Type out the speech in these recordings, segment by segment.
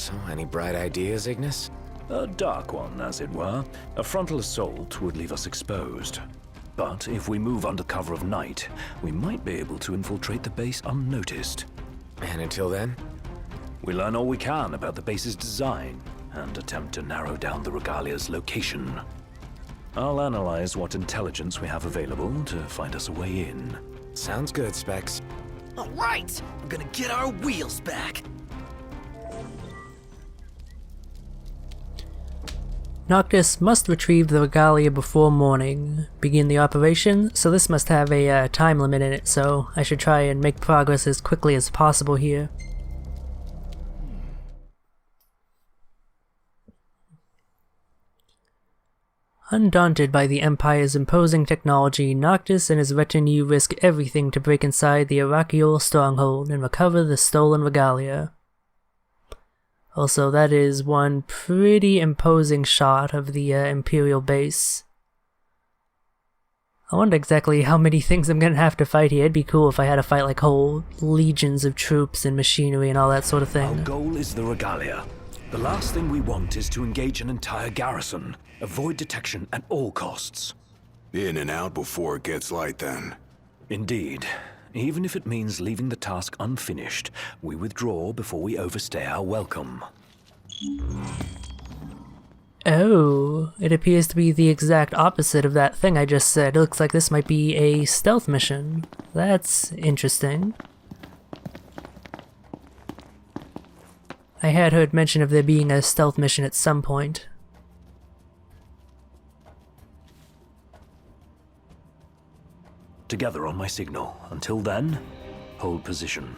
So, any bright ideas, Ignis? A dark one, as it were. A frontal assault would leave us exposed. But if we move under cover of night, we might be able to infiltrate the base unnoticed. And until then? We learn all we can about the base's design, and attempt to narrow down the Regalia's location. I'll analyze what intelligence we have available to find us a way in. Sounds good, Specs. All right, I'm gonna get our wheels back. Noctis must retrieve the Regalia before morning. Begin the operation, so this must have a time limit in it, so I should try and make progress as quickly as possible here. Undaunted by the Empire's imposing technology, Noctis and his retinue risk everything to break inside the Arachiol stronghold and recover the stolen Regalia. Also, that is one pretty imposing shot of the Imperial base. I wonder exactly how many things I'm gonna have to fight here. It'd be cool if I had to fight like whole legions of troops and machinery and all that sort of thing. Our goal is the Regalia. The last thing we want is to engage an entire garrison. Avoid detection at all costs. In and out before it gets light, then. Indeed. Even if it means leaving the task unfinished, we withdraw before we overstay our welcome. Oh, it appears to be the exact opposite of that thing I just said. It looks like this might be a stealth mission. That's interesting. I had heard mention of there being a stealth mission at some point. Together on my signal. Until then, hold position.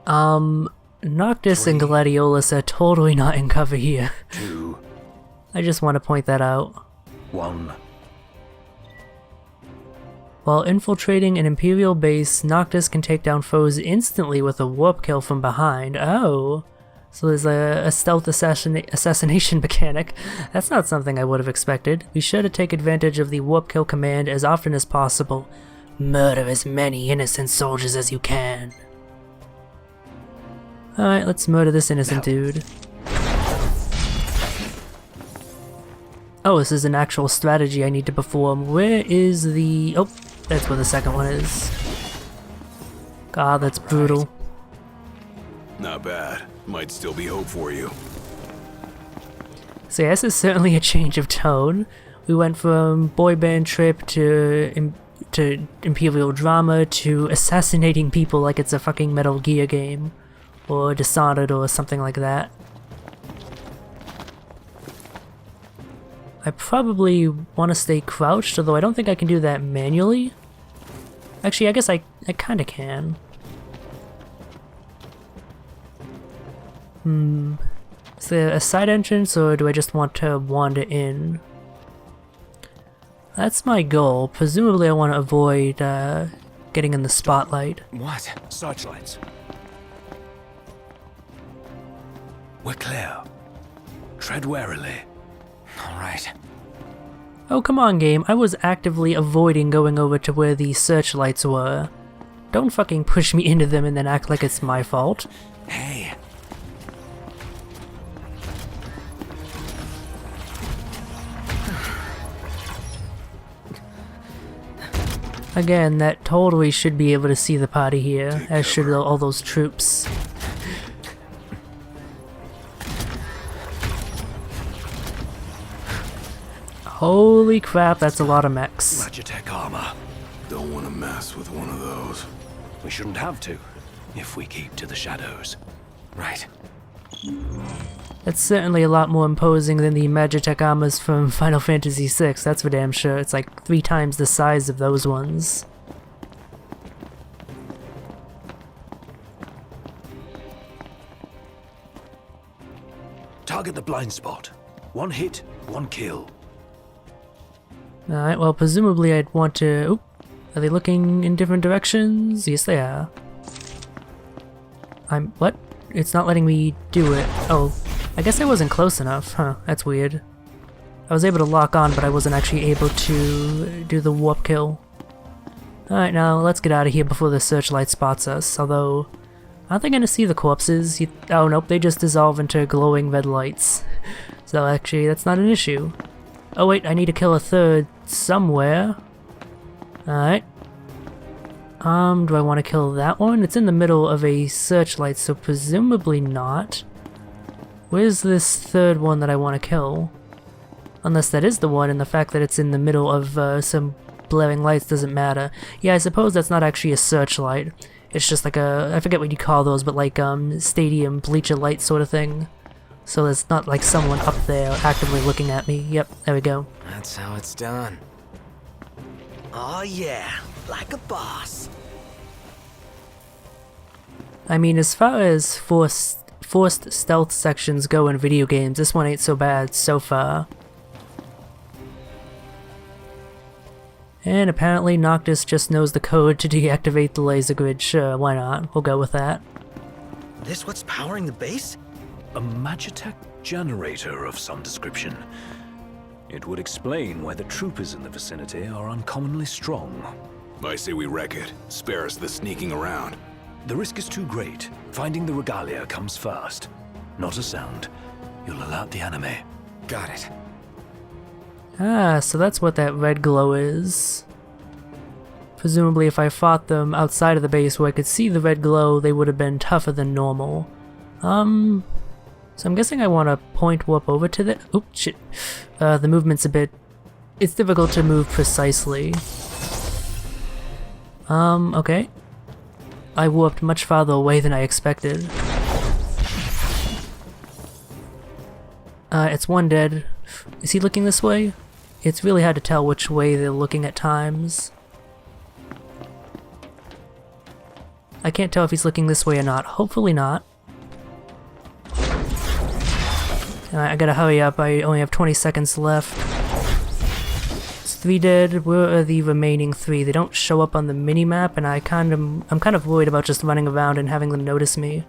Noctis and Gladiolus are totally not in cover here. 2, I just want to point that out. 1. While infiltrating an Imperial base, Noctis can take down foes instantly with a warp kill from behind. Oh, so there's a stealth assassination mechanic. That's not something I would have expected. Be sure to take advantage of the warp kill command as often as possible. Murder as many innocent soldiers as you can. Alright, let's murder this innocent dude. Oh, this is an actual strategy I need to perform. Where is the... Oh, that's where the second one is. God, that's brutal. Not bad. Might still be hope for you. So yeah, this is certainly a change of tone. We went from boy band trip to Imperial drama to assassinating people like it's a fucking Metal Gear game. Or Dishonored or something like that. I probably want to stay crouched, although I don't think I can do that manually. Actually, I guess I kinda can. Is there a side entrance, or do I just want to wander in? That's my goal. Presumably I want to avoid getting in the spotlight. What? Searchlights. We're clear. Tread warily. Alright. Oh, come on, game. I was actively avoiding going over to where the searchlights were. Don't fucking push me into them and then act like it's my fault. Hey. Again, that totally should be able to see the party here, as should all those troops. Holy crap, that's a lot of mechs. Magitech armor. Don't want to mess with one of those. We shouldn't have to, if we keep to the shadows. Right. That's certainly a lot more imposing than the Magitech armors from Final Fantasy VI, that's for damn sure. It's like 3 times the size of those ones. Target the blind spot. 1 hit, 1 kill. Alright, well presumably I'd want to... Oop, are they looking in different directions? Yes they are. What? It's not letting me do it. Oh, I guess I wasn't close enough. Huh, that's weird. I was able to lock on, but I wasn't actually able to do the warp kill. Alright, now let's get out of here before the searchlight spots us, although Aren't they gonna see the corpses? Oh nope, they just dissolve into glowing red lights. So actually, that's not an issue. Oh wait, I need to kill a third somewhere. Alright. Do I want to kill that one? It's in the middle of a searchlight, so presumably not. Where's this third one that I want to kill? Unless that is the one, and the fact that it's in the middle of some blaring lights doesn't matter. Yeah, I suppose that's not actually a searchlight. It's just like a, I forget what you call those, but like stadium bleacher light sort of thing. So there's not like someone up there actively looking at me. Yep, there we go. That's how it's done. Oh yeah, like a boss. I mean, as far as forced stealth sections go in video games, this one ain't so bad so far. And apparently Noctis just knows the code to deactivate the laser grid. Sure, why not? We'll go with that. This what's powering the base? A Magitech generator of some description. It would explain why the troopers in the vicinity are uncommonly strong. I say we wreck it. Spare us the sneaking around. The risk is too great. Finding the regalia comes first. Not a sound. You'll alert the enemy. Got it. Ah, so that's what that red glow is. Presumably if I fought them outside of the base where I could see the red glow, they would have been tougher than normal. So I'm guessing I want to point warp over to the— oop, shit. The movement's a bit— it's difficult to move precisely. Okay. I warped much farther away than I expected. It's one dead. Is he looking this way? It's really hard to tell which way they're looking at times. I can't tell if he's looking this way or not. Hopefully not. I gotta hurry up, I only have 20 seconds left. It's 3 dead. Where are the remaining 3? They don't show up on the mini-map, and I'm kind of worried about just running around and having them notice me.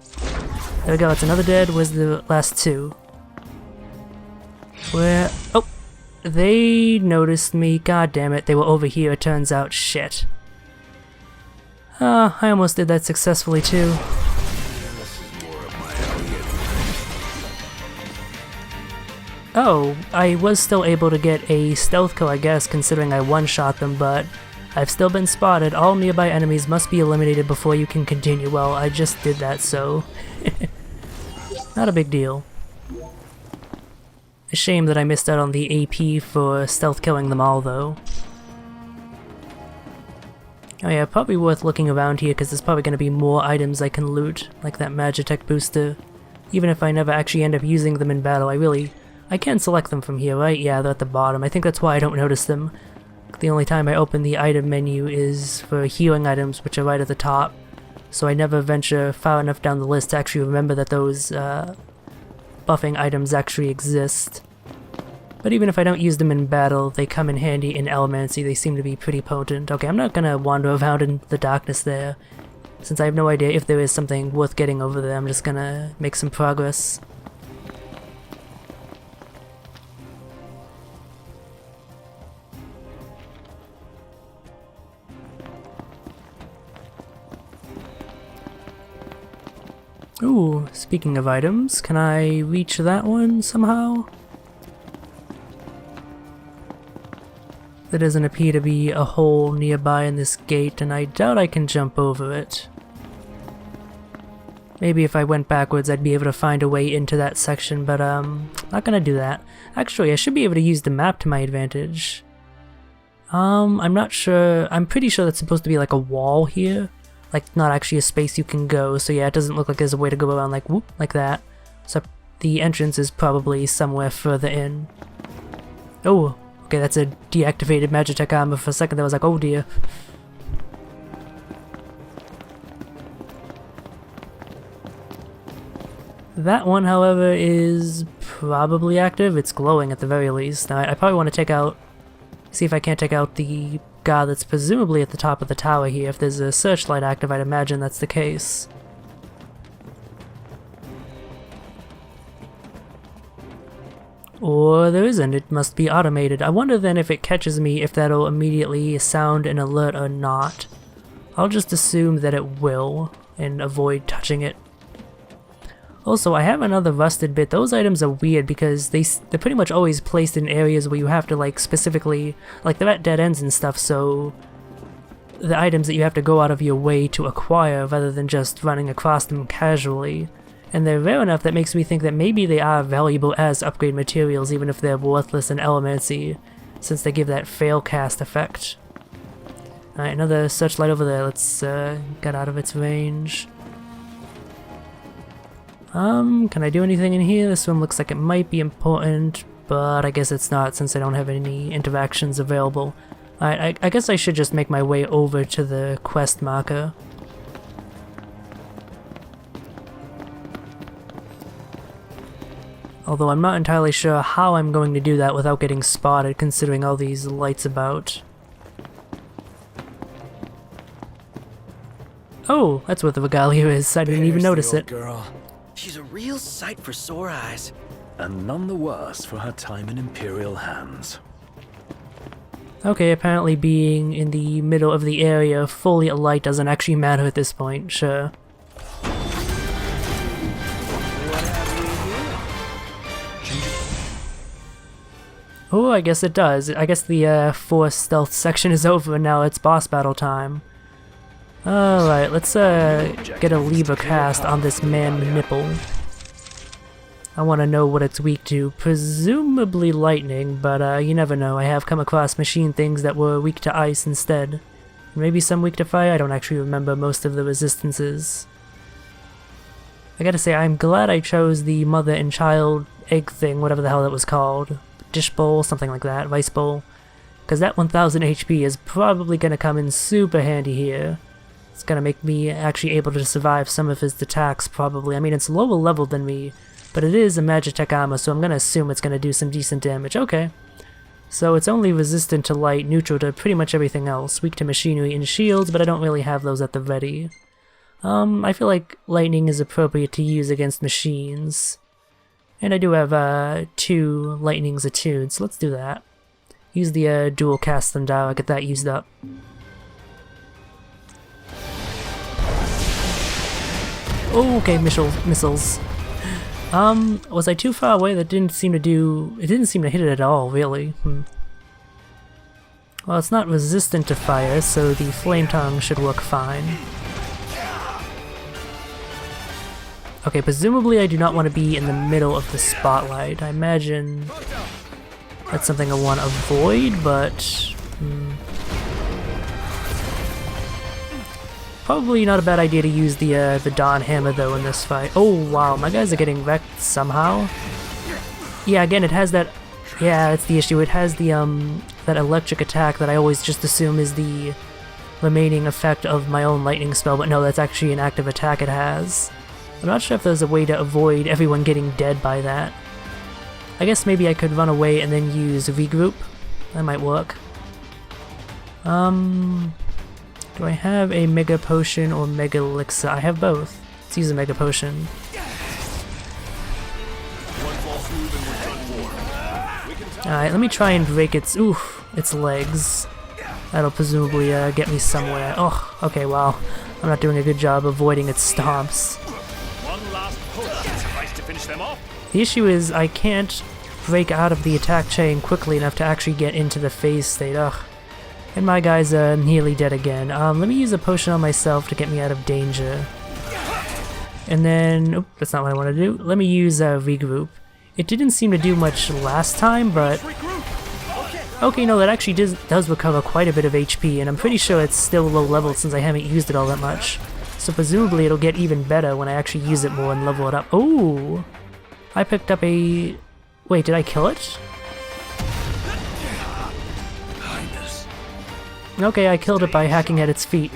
There we go, it's another dead. Where's the last 2? Where— oh! They noticed me. God damn it, they were over here, it turns out. Shit. I almost did that successfully too. Oh, I was still able to get a stealth kill, I guess, considering I one-shot them, but I've still been spotted. All nearby enemies must be eliminated before you can continue. Well, I just did that, so not a big deal. A shame that I missed out on the AP for stealth killing them all, though. Oh yeah, probably worth looking around here, because there's probably going to be more items I can loot, like that Magitech booster. Even if I never actually end up using them in battle, I can select them from here, right? Yeah, they're at the bottom. I think that's why I don't notice them. The only time I open the item menu is for healing items, which are right at the top. So I never venture far enough down the list to actually remember that those buffing items actually exist. But even if I don't use them in battle, they come in handy in Elemancy. They seem to be pretty potent. Okay, I'm not gonna wander around in the darkness there. Since I have no idea if there is something worth getting over there, I'm just gonna make some progress. Ooh, speaking of items, can I reach that one somehow? There doesn't appear to be a hole nearby in this gate, and I doubt I can jump over it. Maybe if I went backwards I'd be able to find a way into that section, but not gonna do that. Actually, I should be able to use the map to my advantage. I'm not sure. I'm pretty sure that's supposed to be like a wall here. Like, not actually a space you can go, so yeah, it doesn't look like there's a way to go around like whoop, like that. So the entrance is probably somewhere further in. Oh, okay, that's a deactivated Magitech armor. For a second I was like, oh dear. That one, however, is probably active. It's glowing at the very least. Now, I probably want to see if I can't take out the guard that's presumably at the top of the tower here. If there's a searchlight active, I'd imagine that's the case. Or there isn't, it must be automated. I wonder then if it catches me if that'll immediately sound an alert or not. I'll just assume that it will and avoid touching it. Also, I have another rusted bit. Those items are weird because they're pretty much always placed in areas where you have to like specifically, like they're at dead ends and stuff, so the items that you have to go out of your way to acquire rather than just running across them casually. And they're rare enough that makes me think that maybe they are valuable as upgrade materials even if they're worthless in Elemancy, since they give that fail cast effect. Alright, another searchlight over there. Let's get out of its range. Can I do anything in here? This one looks like it might be important, but I guess it's not since I don't have any interactions available. Alright, I guess I should just make my way over to the quest marker. Although I'm not entirely sure how I'm going to do that without getting spotted, considering all these lights about. Oh, that's what the regalia is. I didn't even notice it. Girl. She's a real sight for sore eyes. And none the worse for her time in Imperial hands. Okay, apparently being in the middle of the area fully alight doesn't actually matter at this point, sure. Oh, I guess it does. I guess the force stealth section is over and now it's boss battle time. Alright, let's get a lever cast on this man nipple. I want to know what it's weak to. Presumably lightning, but you never know. I have come across machine things that were weak to ice instead. Maybe some weak to fire? I don't actually remember most of the resistances. I gotta say, I'm glad I chose the mother and child egg thing, whatever the hell that was called. Dish bowl, something like that, rice bowl. Because that 1000 HP is probably gonna come in super handy here. It's gonna make me actually able to survive some of his attacks, probably. I mean, it's lower level than me, but it is a Magitech armor, so I'm gonna assume it's gonna do some decent damage. Okay. So it's only resistant to light, neutral to pretty much everything else, weak to machinery and shields, but I don't really have those at the ready. I feel like lightning is appropriate to use against machines. And I do have 2 lightnings attuned, so let's do that. Use the dual cast them down, get that used up. Oh, okay, missiles. Was I too far away? That didn't seem to do... It didn't seem to hit it at all, really. Well, it's not resistant to fire, so the flame tongue should work fine. Okay, presumably I do not want to be in the middle of the spotlight. I imagine that's something I want to avoid, but... Probably not a bad idea to use the Dawn Hammer though in this fight. Oh wow, my guys are getting wrecked somehow. Yeah, again, it has that... Yeah, that's the issue. It has the that electric attack that I always just assume is the remaining effect of my own lightning spell, but no, that's actually an active attack it has. I'm not sure if there's a way to avoid everyone getting dead by that. I guess maybe I could run away and then use regroup. That might work. Do I have a Mega Potion or Mega Elixir? I have both. Let's use a Mega Potion. Alright, let me try and break its legs. That'll presumably get me somewhere. Oh, okay, wow. I'm not doing a good job avoiding its stomps. The issue is I can't break out of the attack chain quickly enough to actually get into the phase state. Ugh. And my guy's nearly dead again. Let me use a potion on myself to get me out of danger. And then... Oop, that's not what I want to do. Let me use regroup. It didn't seem to do much last time, but... Okay, no, that actually does recover quite a bit of HP, and I'm pretty sure it's still low level since I haven't used it all that much. So presumably it'll get even better when I actually use it more and level it up. Oh! I picked up a... Wait, did I kill it? Okay, I killed it by hacking at its feet.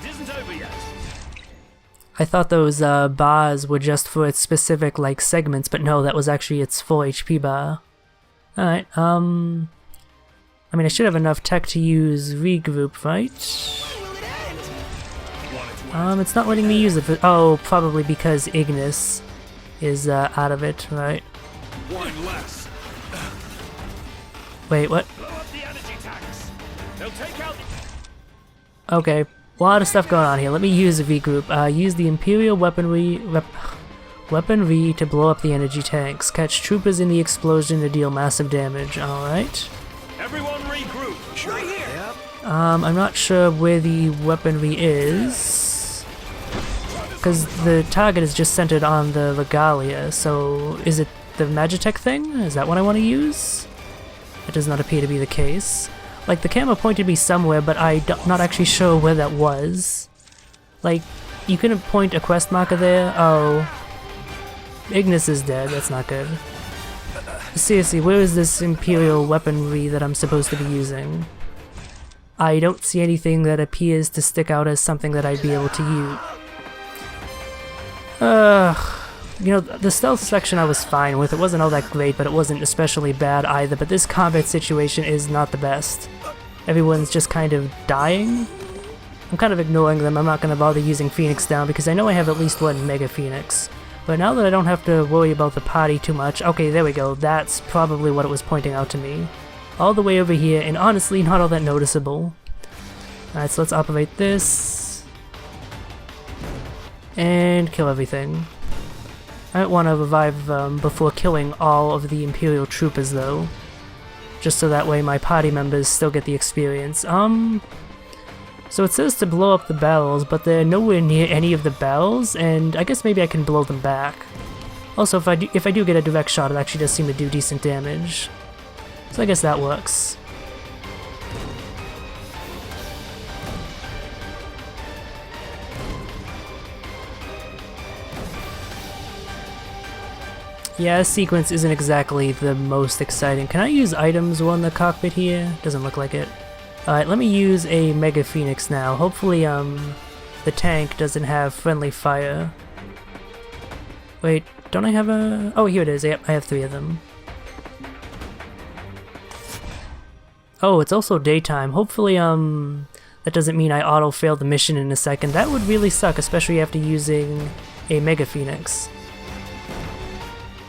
I thought those bars were just for its specific, like, segments, but no, that was actually its full HP bar. Alright, I mean, I should have enough tech to use regroup, right? It's not letting me use it. Oh, probably because Ignis is out of it, right? Wait, what? Okay, A lot of stuff going on here. Let me use a V group. Use the Imperial weaponry to blow up the energy tanks. Catch troopers in the explosion to deal massive damage. Alright. Everyone regroup. Right here. I'm not sure where the weaponry is, because the target is just centered on the regalia, so is it the Magitech thing? Is that what I want to use? It does not appear to be the case. Like, the camera pointed me somewhere, but I'm not actually sure where that was. Like, you couldn't point a quest marker there? Oh. Ignis is dead, that's not good. Seriously, where is this Imperial weaponry that I'm supposed to be using? I don't see anything that appears to stick out as something that I'd be able to use. You know, the stealth section I was fine with. It wasn't all that great, but it wasn't especially bad either. But this combat situation is not the best. Everyone's just kind of dying. I'm kind of ignoring them. I'm not going to bother using Phoenix down because I know I have at least one Mega Phoenix. But now that I don't have to worry about the party too much... Okay, there we go. That's probably what it was pointing out to me. All the way over here, and honestly, not all that noticeable. Alright, so let's operate this. And kill everything. I don't want to revive before killing all of the Imperial troopers, though. Just so that way my party members still get the experience. So it says to blow up the barrels, but they're nowhere near any of the barrels, and I guess maybe I can blow them back. Also, if I do get a direct shot, it actually does seem to do decent damage. So I guess that works. Yeah, this sequence isn't exactly the most exciting. Can I use items while in the cockpit here? Doesn't look like it. Alright, let me use a Mega Phoenix now. Hopefully, the tank doesn't have friendly fire. Wait, don't I have a... Oh, here it is. Yep, I have 3 of them. Oh, it's also daytime. Hopefully, that doesn't mean I auto-fail the mission in a second. That would really suck, especially after using a Mega Phoenix.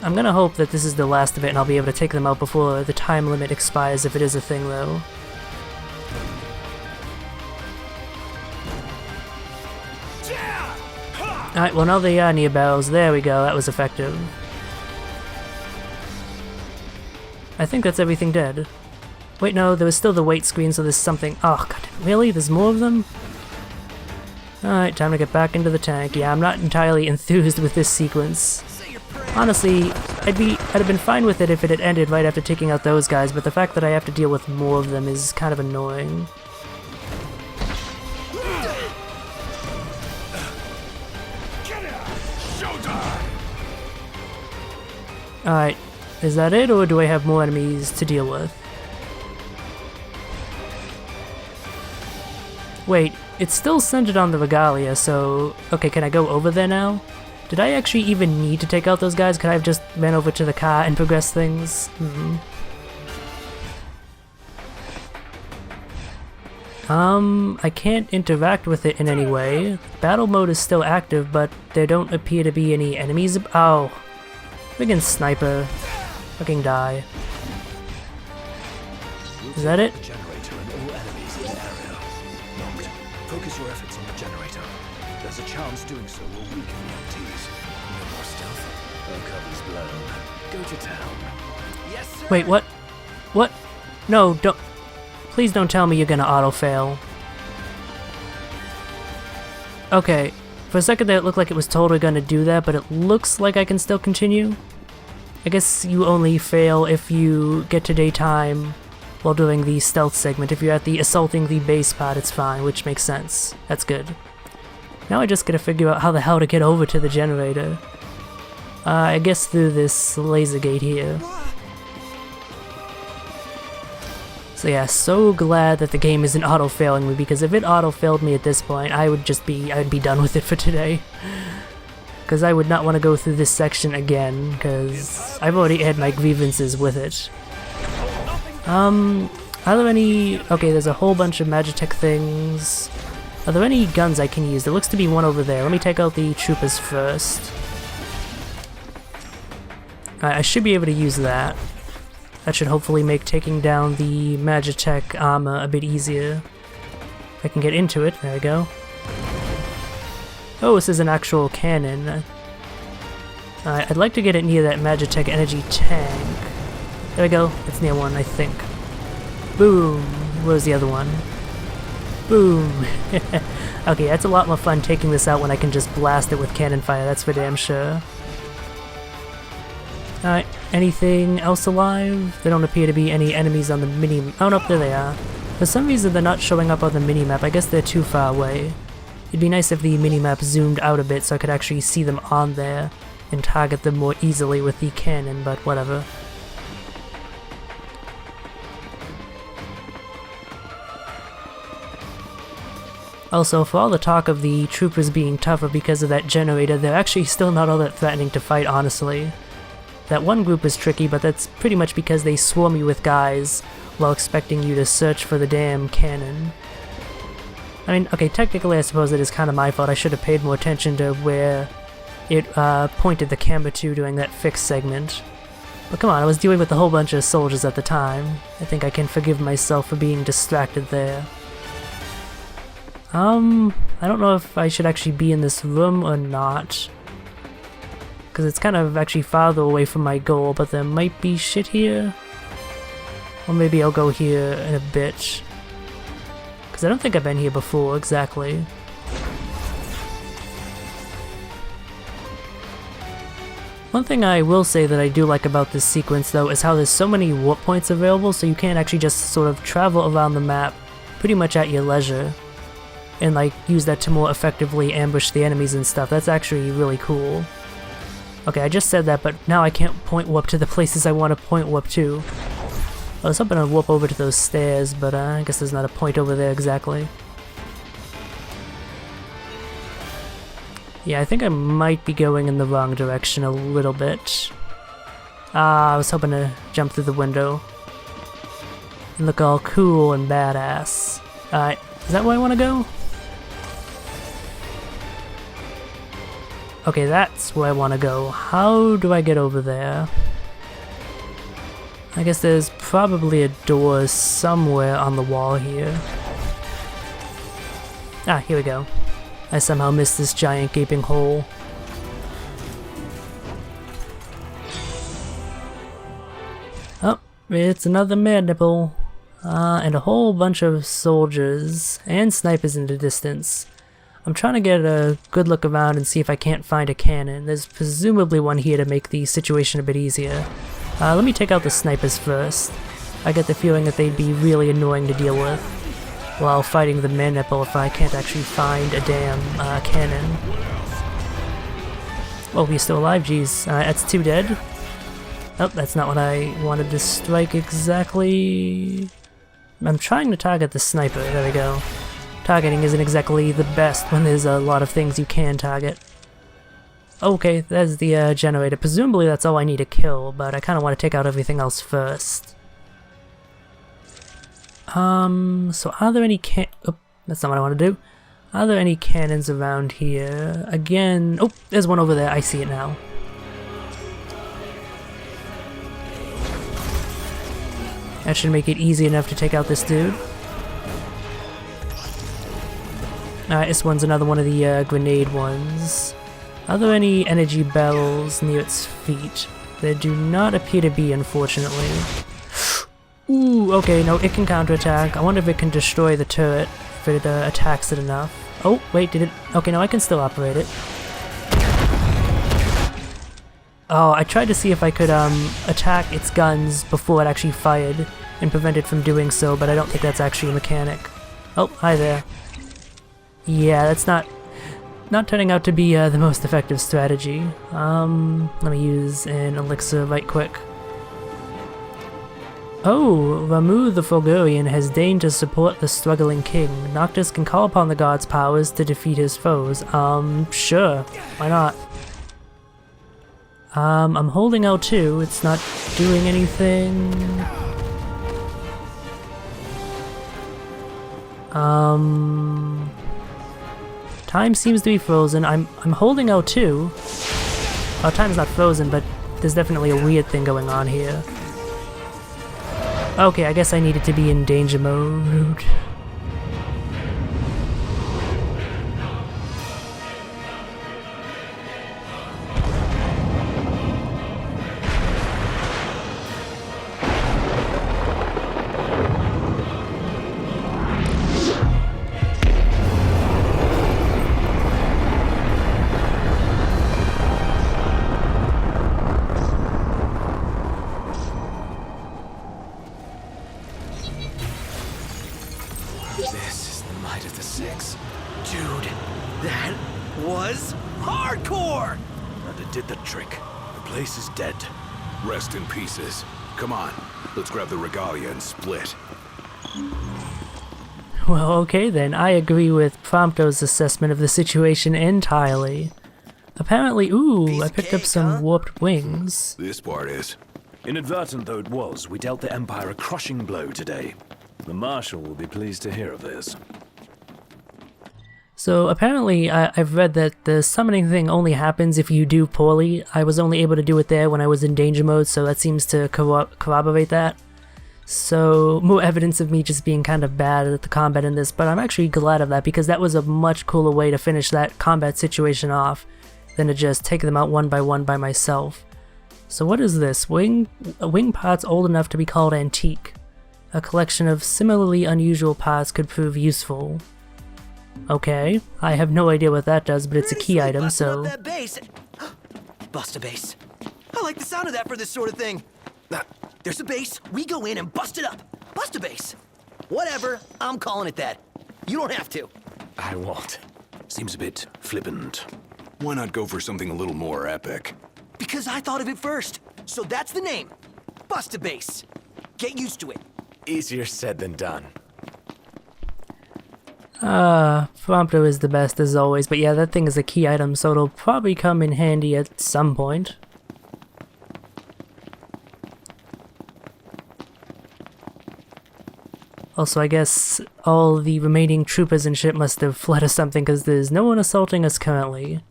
I'm gonna hope that this is the last of it and I'll be able to take them out before the time limit expires, if it is a thing, though. Alright, well now they are near barrels. There we go, that was effective. I think that's everything dead. Wait, no, there was still the wait screen, so there's something... Oh, god, really? There's more of them? Alright, time to get back into the tank. Yeah, I'm not entirely enthused with this sequence. Honestly, I'd have been fine with it if it had ended right after taking out those guys, but the fact that I have to deal with more of them is kind of annoying. Alright, is that it, or do I have more enemies to deal with? Wait, it's still centered on the regalia, so... Okay, can I go over there now? Did I actually even need to take out those guys? Could I have just ran over to the car and progressed things? I can't interact with it in any way. Battle mode is still active, but there don't appear to be any enemies. Oh. Friggin' sniper. Fucking die. Is that it? Generator and all enemies in the area. Locked. Focus your efforts on the generator. There's a chance doing so will weaken the MTs. No more stealth. Our cover's blown. Go to town. Yes, sir. Wait, what? What? No, don't. Please don't tell me you're gonna auto-fail. Okay. For a second there it looked like it was totally gonna do that, but it looks like I can still continue. I guess you only fail if you get to daytime while doing the stealth segment. If you're at the assaulting the base part, it's fine, which makes sense. That's good. Now I just gotta figure out how the hell to get over to the generator. I guess through this laser gate here. So yeah, so glad that the game isn't auto-failing me, because if it auto-failed me at this point, I'd be done with it for today. Because I would not want to go through this section again, because I've already had my grievances with it. Are there any... Okay, there's a whole bunch of Magitech things. Are there any guns I can use? There looks to be one over there. Let me take out the troopers first. I should be able to use that. That should hopefully make taking down the Magitech armor a bit easier. I can get into it. There we go. Oh, this is an actual cannon. I'd like to get it near that Magitech energy tank. There we go. It's near one, I think. Boom. Where's the other one? Boom. Okay, that's a lot more fun taking this out when I can just blast it with cannon fire, that's for damn sure. Alright, anything else alive? There don't appear to be any enemies on the mini... Oh, no, there they are. For some reason they're not showing up on the minimap. I guess they're too far away. It'd be nice if the minimap zoomed out a bit so I could actually see them on there and target them more easily with the cannon, but whatever. Also, for all the talk of the troopers being tougher because of that generator, they're actually still not all that threatening to fight, honestly. That one group is tricky, but that's pretty much because they swarm you with guys while expecting you to search for the damn cannon. I mean, okay, technically I suppose it is kind of my fault. I should have paid more attention to where it pointed the camera to during that fixed segment. But come on, I was dealing with a whole bunch of soldiers at the time. I think I can forgive myself for being distracted there. I don't know if I should actually be in this room or not. Because it's kind of actually farther away from my goal, but there might be shit here. Or maybe I'll go here in a bit. Because I don't think I've been here before, exactly. One thing I will say that I do like about this sequence though is how there's so many warp points available, so you can actually just sort of travel around the map pretty much at your leisure. And like use that to more effectively ambush the enemies and stuff. That's actually really cool. Okay, I just said that, but now I can't point warp to the places I want to point warp to. I was hoping to warp over to those stairs, but I guess there's not a point over there exactly. Yeah, I think I might be going in the wrong direction a little bit. I was hoping to jump through the window and look all cool and badass. Alright, is that where I want to go? Okay, that's where I want to go. How do I get over there? I guess there's probably a door somewhere on the wall here. Ah, here we go. I somehow missed this giant gaping hole. Oh, it's another mandible. And a whole bunch of soldiers and snipers in the distance. I'm trying to get a good look around and see if I can't find a cannon. There's presumably one here to make the situation a bit easier. Let me take out the snipers first. I get the feeling that they'd be really annoying to deal with while fighting the mandible if I can't actually find a damn cannon. Oh, he's still alive, jeez. That's two dead. Oh, that's not what I wanted to strike exactly. I'm trying to target the sniper, there we go. Targeting isn't exactly the best when there's a lot of things you can target. Okay, there's the generator. Presumably that's all I need to kill, but I kind of want to take out everything else first. So are there any oh, that's not what I want to do. Are there any cannons around here? Again, oh, there's one over there. I see it now. That should make it easy enough to take out this dude. Alright, this one's another one of the grenade ones. Are there any energy bells near its feet? There do not appear to be, unfortunately. Ooh, okay, no, it can counterattack. I wonder if it can destroy the turret if it attacks it enough. Oh, wait, did it? Okay, no, I can still operate it. Oh, I tried to see if I could attack its guns before it actually fired and prevent it from doing so, but I don't think that's actually a mechanic. Oh, hi there. Yeah, that's not turning out to be the most effective strategy. Let me use an elixir right quick. Oh, Ramu the Fulgurian has deigned to support the struggling king. Noctis can call upon the god's powers to defeat his foes. Sure, why not? I'm holding L2, it's not doing anything. Time seems to be frozen. I'm holding L2. Oh, time's not frozen, but there's definitely a weird thing going on here. Okay, I guess I needed to be in danger mode. was hardcore! And it did the trick. The place is dead. Rest in pieces. Come on, let's grab the regalia and split. Well, okay then, I agree with Prompto's assessment of the situation entirely. Apparently, ooh, Piece I of picked up cake, some huh? warped wings. This part is. Inadvertent though it was, we dealt the Empire a crushing blow today. The Marshal will be pleased to hear of this. So apparently, I've read that the summoning thing only happens if you do poorly. I was only able to do it there when I was in danger mode, so that seems to corroborate that. So, more evidence of me just being kind of bad at the combat in this, but I'm actually glad of that because that was a much cooler way to finish that combat situation off than to just take them out one by myself. So what is this? Wing parts old enough to be called antique. A collection of similarly unusual parts could prove useful. Okay, I have no idea what that does, but it's a key item, so... That base. Bust a base. I like the sound of that for this sort of thing. There's a base, we go in and bust it up. Bust a base. Whatever, I'm calling it that. You don't have to. I won't. Seems a bit flippant. Why not go for something a little more epic? Because I thought of it first. So that's the name. Bust a base. Get used to it. Easier said than done. Prompto is the best as always, but yeah, that thing is a key item, so it'll probably come in handy at some point. Also, I guess all the remaining troopers and shit must have fled or something, because there's no one assaulting us currently.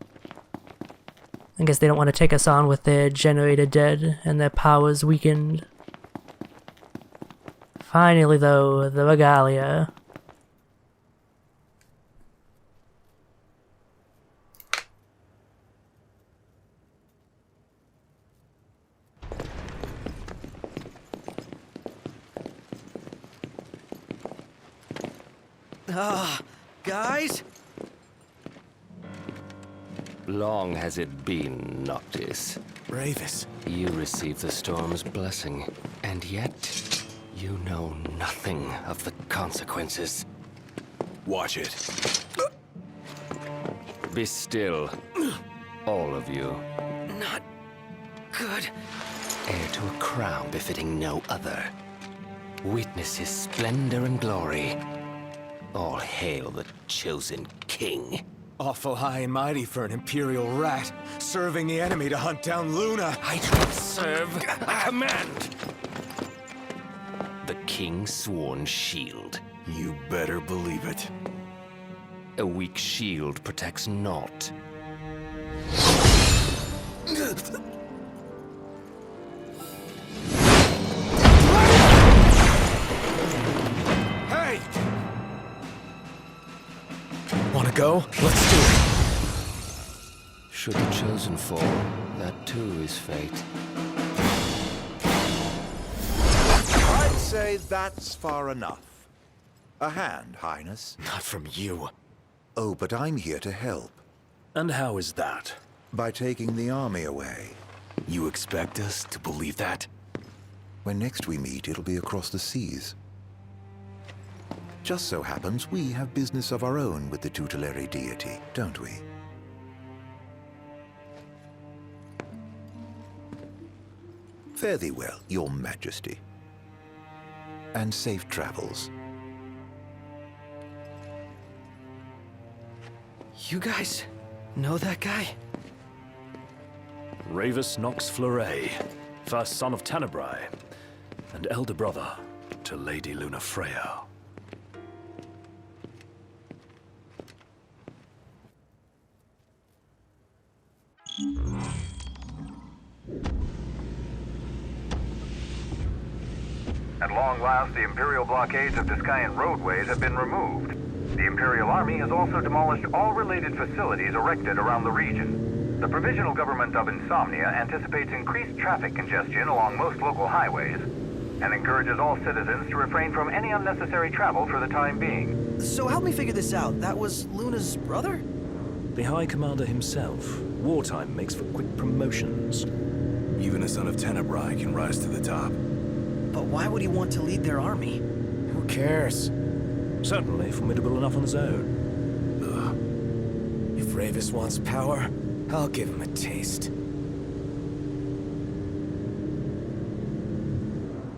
I guess they don't want to take us on with their generator dead and their powers weakened. Finally, though, the regalia. Guys? Long has it been, Noctis. Ravis. You received the storm's blessing, and yet you know nothing of the consequences. Watch it. Be still, all of you. Not good. Heir to a crown befitting no other. Witness his splendor and glory. All hail the chosen king. Awful high and mighty for an Imperial rat, serving the enemy to hunt down Luna. I do not serve, I command! The king's sworn shield. You better believe it. A weak shield protects naught. Hey! Wanna go? Let's do it. Should the chosen fall, that too is fate. I'd say that's far enough. A hand, Highness. Not from you. Oh, but I'm here to help. And how is that? By taking the army away. You expect us to believe that? When next we meet, it'll be across the seas. Just so happens we have business of our own with the tutelary deity, don't we? Fare thee well, your majesty. And safe travels. You guys know that guy? Ravis Nox Fleuret, first son of Tenebrae, and elder brother to Lady Luna Freya. At long last, the Imperial blockades of Discayan roadways have been removed. The Imperial Army has also demolished all related facilities erected around the region. The Provisional Government of Insomnia anticipates increased traffic congestion along most local highways, and encourages all citizens to refrain from any unnecessary travel for the time being. So help me figure this out. That was Luna's brother? The High Commander himself. Wartime makes for quick promotions. Even a son of Tenebrae can rise to the top. But why would he want to lead their army? Who cares? Certainly formidable enough on his own. If Ravis wants power, I'll give him a taste.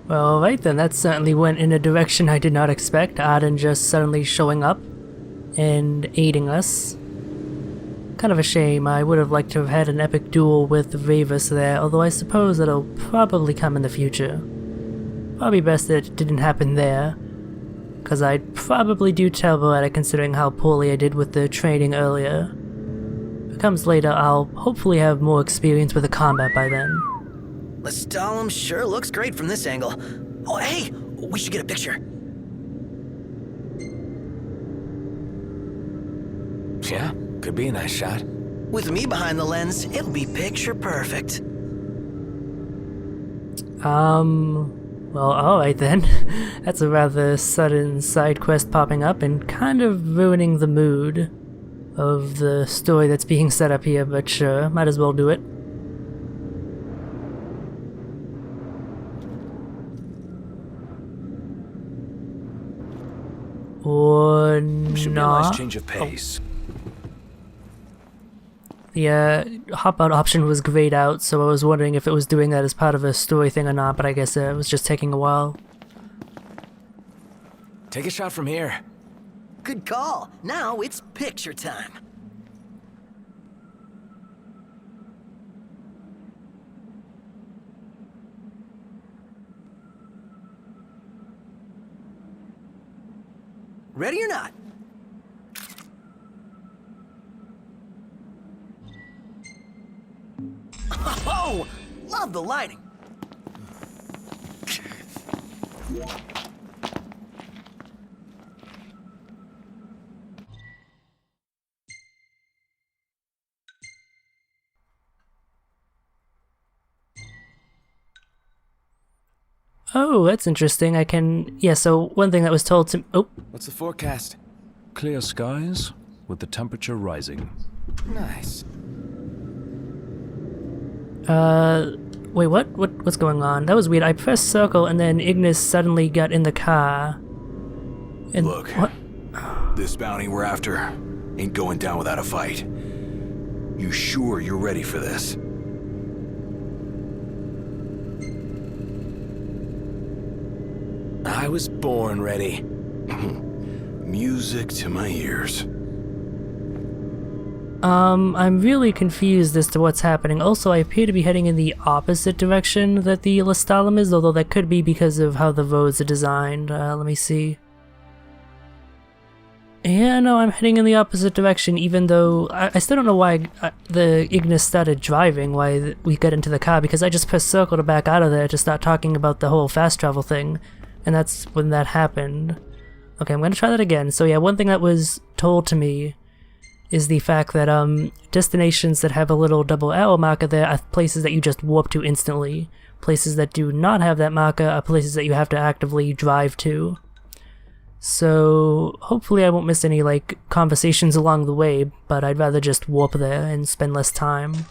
Well, alright then, that certainly went in a direction I did not expect, Arden just suddenly showing up and aiding us. Kind of a shame, I would have liked to have had an epic duel with Ravis there, although I suppose that'll probably come in the future. Probably best that it didn't happen there, because I'd probably do terrible at it considering how poorly I did with the training earlier. If it comes later, I'll hopefully have more experience with the combat by then. Lestalem sure looks great from this angle. Oh, hey! We should get a picture. Yeah, could be a nice shot. With me behind the lens, it'll be picture perfect. Well, alright then. That's a rather sudden side quest popping up and kind of ruining the mood of the story that's being set up here, but sure, might as well do it. Or Should be a not. nice change of pace. The hop out option was grayed out, so I was wondering if it was doing that as part of a story thing or not, but I guess it was just taking a while. Take a shot from here. Good call. Now it's picture time. Ready or not? Oh, love the lighting. Oh, that's interesting. I can... Yeah, so one thing that was told to... Oh, What's the forecast? Clear skies, with the temperature rising. Nice. wait, what's going on? That was weird. I pressed circle and then Ignis suddenly got in the car. And Look, what? this bounty we're after ain't going down without a fight. You sure you're ready for this? I was born ready. Music to my ears. I'm really confused as to what's happening. Also, I appear to be heading in the opposite direction that the Lestalem is, although that could be because of how the roads are designed. Let me see. Yeah, no, I'm heading in the opposite direction, even though I still don't know why the Ignis started driving, why we got into the car, because I just pressed circle to back out of there to start talking about the whole fast travel thing, and that's when that happened. Okay, I'm gonna try that again. So yeah, one thing that was told to me is the fact that destinations that have a little double arrow marker there are places that you just warp to instantly. Places that do not have that marker are places that you have to actively drive to. So hopefully I won't miss any like conversations along the way, but I'd rather just warp there and spend less time.